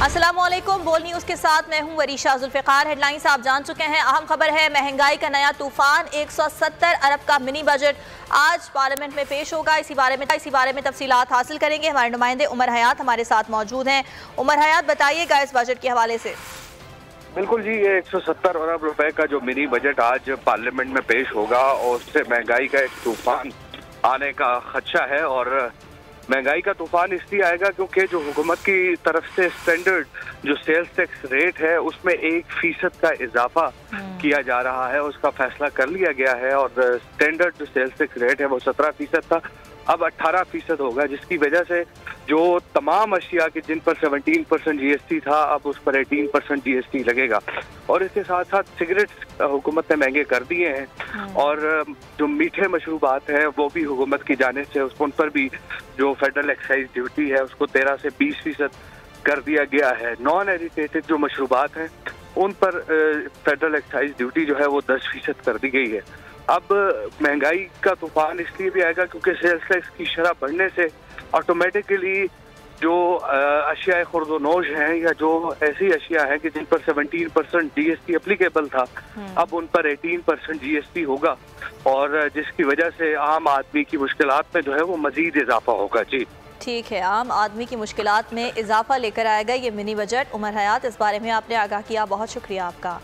अस्सलामुअलैकुम। बोल न्यूज़ के साथ मैं हूं वरीशा जुल्फ़िकार। हेडलाइंस आप जान चुके हैं। अहम खबर है महंगाई का नया तूफान, 170 अरब का मिनी बजट आज पार्लियामेंट में पेश होगा। इसी बारे में तफसीलात हासिल करेंगे। हमारे नुमाइंदे उमर हयात हमारे साथ मौजूद हैं। उमर हयात, बताइएगा इस बजट के हवाले से। बिल्कुल जी, ये 170 अरब रुपए का जो मिनी बजट आज पार्लियामेंट में पेश होगा और उससे महंगाई का एक तूफान आने का खदशा है। और महंगाई का तूफान इसलिए आएगा क्योंकि जो हुकूमत की तरफ से स्टैंडर्ड जो सेल्स टैक्स रेट है उसमें 1% का इजाफा किया जा रहा है, उसका फैसला कर लिया गया है। और स्टैंडर्ड जो सेल्स टैक्स रेट है वो 17% था, अब 18% होगा, जिसकी वजह से जो तमाम अशिया के जिन पर 17% GST था अब उस पर 18% GST लगेगा। और इसके साथ साथ सिगरेट हुकूमत ने महंगे कर दिए हैं और जो मीठे मशरूबात हैं वो भी हुकूमत की जानिब से उन पर भी जो फेडरल एक्साइज ड्यूटी है उसको 13 से 20% कर दिया गया है। नॉन एडिटेटेड जो मशरूबात हैं उन पर फेडरल एक्साइज ड्यूटी जो है वो 10% कर दी गई है। अब महंगाई का तूफान इसलिए भी आएगा क्योंकि सेल्स टैक्स की शरह बढ़ने से ऑटोमेटिकली जो अशिया खुर्दोनोश हैं या जो ऐसी अशिया हैं कि जिन पर 17% GST एप्लीकेबल था अब उन पर 18% GST होगा और जिसकी वजह से आम आदमी की मुश्किलात में जो है वो मजीद इजाफा होगा। जी ठीक है, आम आदमी की मुश्किलात में इजाफा लेकर आएगा ये मिनी बजट। उमर हयात, इस बारे में आपने आगाह किया, बहुत शुक्रिया आपका।